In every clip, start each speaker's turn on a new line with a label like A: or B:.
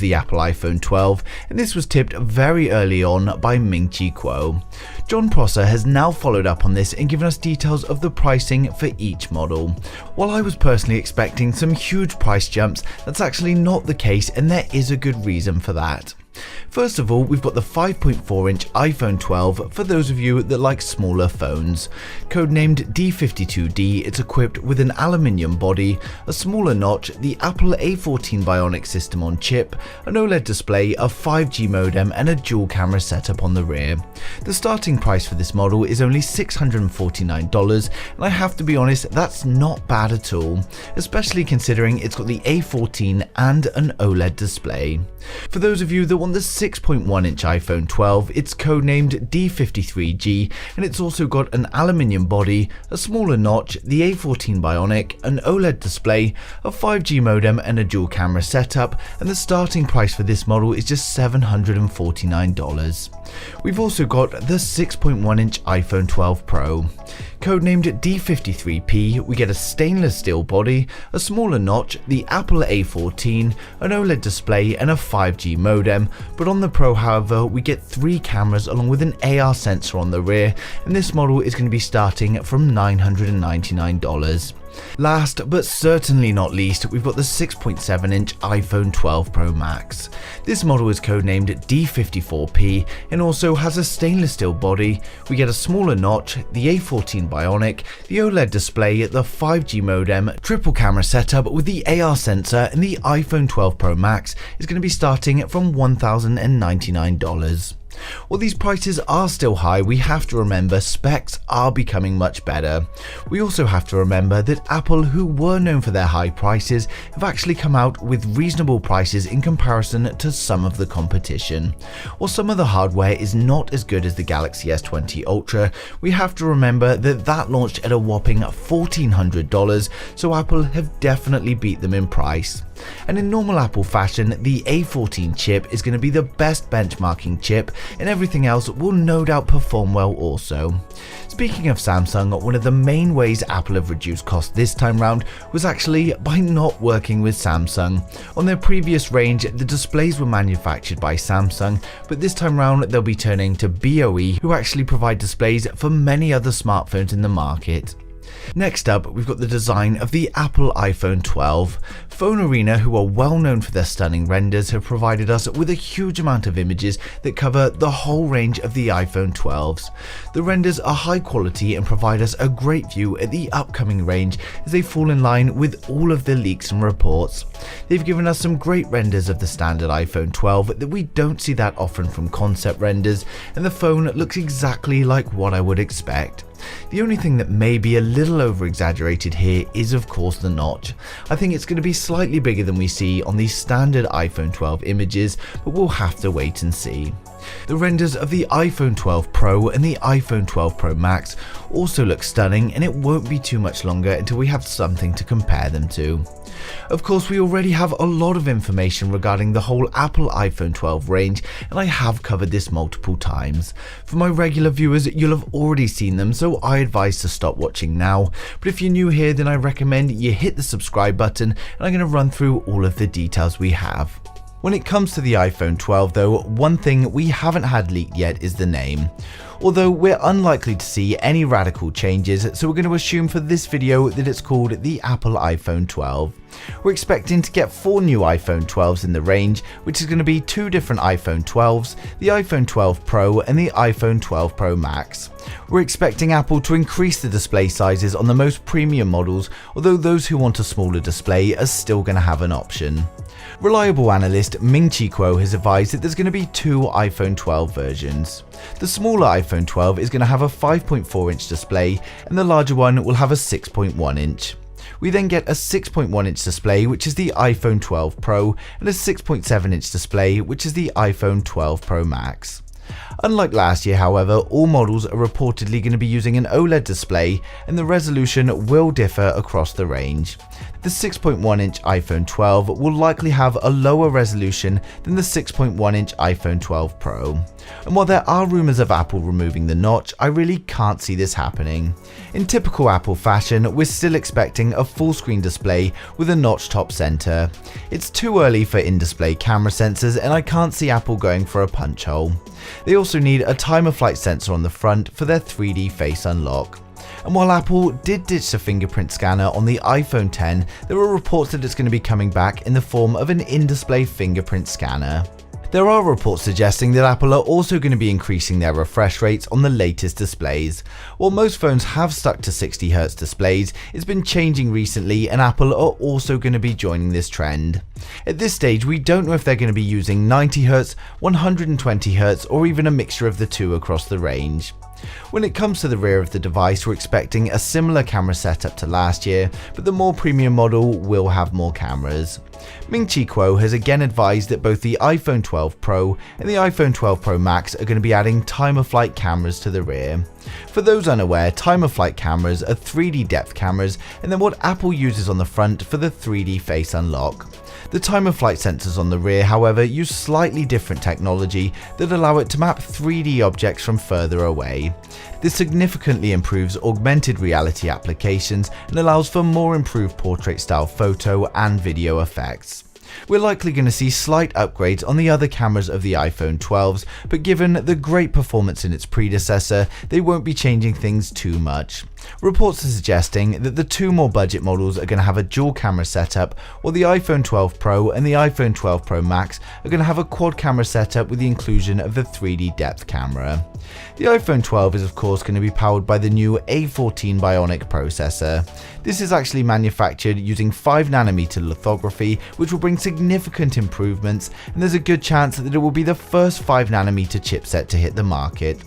A: the Apple iPhone 12, and this was tipped very early on by Ming-Chi Kuo. John Prosser has now followed up on this and given us details of the pricing for each model. While I was personally expecting some huge price jumps, that's actually not the case, and there is a good reason for that. First of all, we've got the 5.4-inch iPhone 12 for those of you that like smaller phones. Codenamed D52D, it's equipped with an aluminium body, a smaller notch, the Apple A14 Bionic system on chip, an OLED display, a 5G modem and a dual camera setup on the rear. The starting price for this model is only $649, and I have to be honest, that's not bad at all, especially considering it's got the A14 and an OLED display. For those of you that want the 6.1-inch iPhone 12, it's codenamed D53G, and it's also got an aluminium body, a smaller notch, the A14 Bionic, an OLED display, a 5G modem and a dual camera setup, and the starting price for this model is just $749. We've also got the 6.1-inch iPhone 12 Pro. Codenamed D53P, we get a stainless steel body, a smaller notch, the Apple A14, an OLED display and a 5G modem, but on the Pro however we get 3 cameras along with an AR sensor on the rear, and this model is going to be starting from $999. Last but certainly not least, we've got the 6.7-inch iPhone 12 Pro Max. This model is codenamed D54P and also has a stainless steel body. We get a smaller notch, the A14 Bionic, the OLED display, the 5G modem, triple camera setup with the AR sensor, and the iPhone 12 Pro Max is going to be starting from $1,099. While these prices are still high, we have to remember specs are becoming much better. We also have to remember that Apple, who were known for their high prices, have actually come out with reasonable prices in comparison to some of the competition. While some of the hardware is not as good as the Galaxy S20 Ultra, we have to remember that that launched at a whopping $1,400, so Apple have definitely beat them in price. And in normal Apple fashion, the A14 chip is going to be the best benchmarking chip, and everything else will no doubt perform well also. Speaking of Samsung, one of the main ways Apple have reduced costs this time round was actually by not working with Samsung. On their previous range, the displays were manufactured by Samsung, but this time round they'll be turning to BOE, who actually provide displays for many other smartphones in the market. Next up, we've got the design of the Apple iPhone 12. Phone Arena, who are well known for their stunning renders, have provided us with a huge amount of images that cover the whole range of the iPhone 12s. The renders are high quality and provide us a great view at the upcoming range as they fall in line with all of the leaks and reports. They've given us some great renders of the standard iPhone 12 that we don't see that often from concept renders, and the phone looks exactly like what I would expect. The only thing that may be a little over exaggerated here is of course the notch. I think it's going to be slightly bigger than we see on the standard iPhone 12 images, but we'll have to wait and see. The renders of the iPhone 12 Pro and the iPhone 12 Pro Max also look stunning, and it won't be too much longer until we have something to compare them to. Of course, we already have a lot of information regarding the whole Apple iPhone 12 range, and I have covered this multiple times. For my regular viewers, you'll have already seen them, so I advise to stop watching now. But if you're new here, then I recommend you hit the subscribe button, and I'm going to run through all of the details we have. When it comes to the iPhone 12 though, one thing we haven't had leaked yet is the name. Although we're unlikely to see any radical changes, so we're going to assume for this video that it's called the Apple iPhone 12. We're expecting to get 4 new iPhone 12s in the range, which is going to be 2 different iPhone 12s, the iPhone 12 Pro and the iPhone 12 Pro Max. We're expecting Apple to increase the display sizes on the most premium models, although those who want a smaller display are still going to have an option. Reliable analyst Ming-Chi Kuo has advised that there's going to be 2 iPhone 12 versions. The smaller iPhone 12 is going to have a 5.4-inch display, and the larger one will have a 6.1-inch. We then get a 6.1-inch display, which is the iPhone 12 Pro, and a 6.7-inch display, which is the iPhone 12 Pro Max. Unlike last year, however, all models are reportedly going to be using an OLED display, and the resolution will differ across the range. The 6.1-inch iPhone 12 will likely have a lower resolution than the 6.1-inch iPhone 12 Pro. And while there are rumors of Apple removing the notch, I really can't see this happening. In typical Apple fashion, we're still expecting a full-screen display with a notch top center. It's too early for in-display camera sensors, and I can't see Apple going for a punch hole. They also need a time-of-flight sensor on the front for their 3D face unlock. And while Apple did ditch the fingerprint scanner on the iPhone X, there are reports that it's going to be coming back in the form of an in-display fingerprint scanner. There are reports suggesting that Apple are also going to be increasing their refresh rates on the latest displays. While most phones have stuck to 60Hz displays, it's been changing recently, and Apple are also going to be joining this trend. At this stage, we don't know if they're going to be using 90Hz, 120Hz, or even a mixture of the two across the range. When it comes to the rear of the device, we're expecting a similar camera setup to last year, but the more premium model will have more cameras. Ming-Chi Kuo has again advised that both the iPhone 12 Pro and the iPhone 12 Pro Max are going to be adding time-of-flight cameras to the rear. For those unaware, time-of-flight cameras are 3D depth cameras, and they're what Apple uses on the front for the 3D face unlock. The time-of-flight sensors on the rear, however, use slightly different technology that allow it to map 3D objects from further away. This significantly improves augmented reality applications and allows for more improved portrait-style photo and video effects. We're likely going to see slight upgrades on the other cameras of the iPhone 12s, but given the great performance in its predecessor, they won't be changing things too much. Reports are suggesting that the two more budget models are going to have a dual camera setup, while the iPhone 12 Pro and the iPhone 12 Pro Max are going to have a quad camera setup with the inclusion of the 3D depth camera. The iPhone 12 is of course going to be powered by the new A14 Bionic processor. This is actually manufactured using 5nm lithography, which will bring significant improvements, and there's a good chance that it will be the first 5nm chipset to hit the market.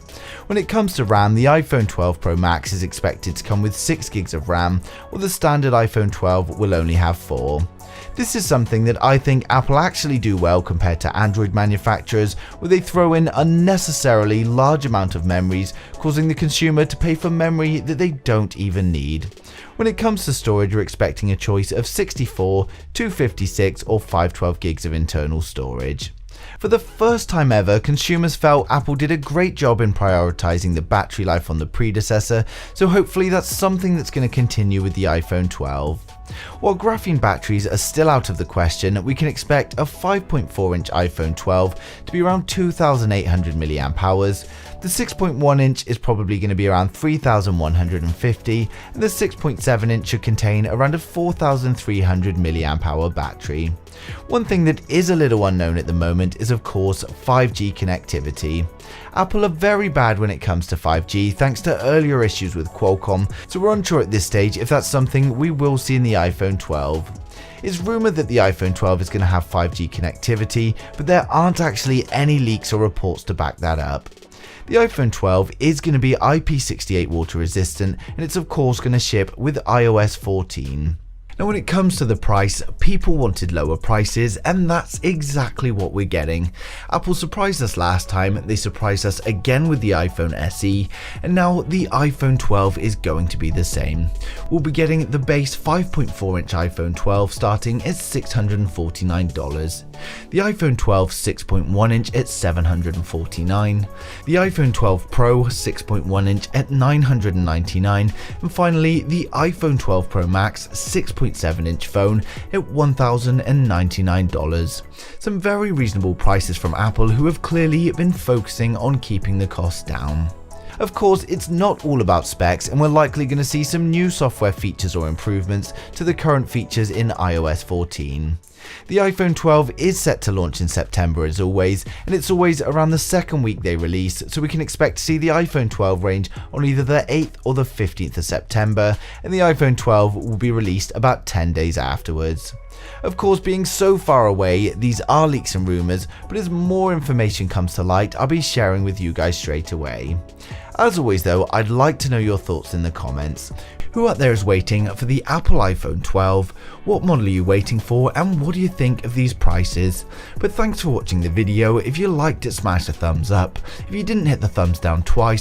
A: When it comes to RAM, the iPhone 12 Pro Max is expected to come with 6GB of RAM, while the standard iPhone 12 will only have 4. This is something that I think Apple actually do well compared to Android manufacturers, where they throw in unnecessarily large amount of memories, causing the consumer to pay for memory that they don't even need. When it comes to storage, we're expecting a choice of 64, 256 or 512GB of internal storage. For the first time ever, consumers felt Apple did a great job in prioritizing the battery life on the predecessor, so hopefully that's something that's going to continue with the iPhone 12. While graphene batteries are still out of the question, we can expect a 5.4-inch iPhone 12 to be around 2,800 mAh. The 6.1-inch is probably going to be around 3,150, and the 6.7-inch should contain around a 4,300 mAh battery. One thing that is a little unknown at the moment is of course 5G connectivity. Apple are very bad when it comes to 5G thanks to earlier issues with Qualcomm, so we're unsure at this stage if that's something we will see in the iPhone 12. It's rumored that the iPhone 12 is going to have 5G connectivity, but there aren't actually any leaks or reports to back that up. The iPhone 12 is going to be IP68 water resistant, and it's of course going to ship with iOS 14. Now when it comes to the price, people wanted lower prices, and that's exactly what we're getting. Apple surprised us last time, they surprised us again with the iPhone SE, and now the iPhone 12 is going to be the same. We'll be getting the base 5.4-inch iPhone 12 starting at $649, the iPhone 12 6.1-inch at $749, the iPhone 12 Pro 6.1-inch at $999, and finally the iPhone 12 Pro Max 6.7-inch phone at $1,099. Some very reasonable prices from Apple, who have clearly been focusing on keeping the costs down. Of course, it's not all about specs, and we're likely going to see some new software features or improvements to the current features in iOS 14. The iPhone 12 is set to launch in September as always, and it's always around the second week they release, so we can expect to see the iPhone 12 range on either the 8th or the 15th of September, and the iPhone 12 will be released about 10 days afterwards. Of course, being so far away, these are leaks and rumours, but as more information comes to light, I'll be sharing with you guys straight away. As always though, I'd like to know your thoughts in the comments. Who out there is waiting for the Apple iPhone 12? What model are you waiting for, and what do you think of these prices? But thanks for watching the video. If you liked it, smash the thumbs up. If you didn't, hit the thumbs down twice.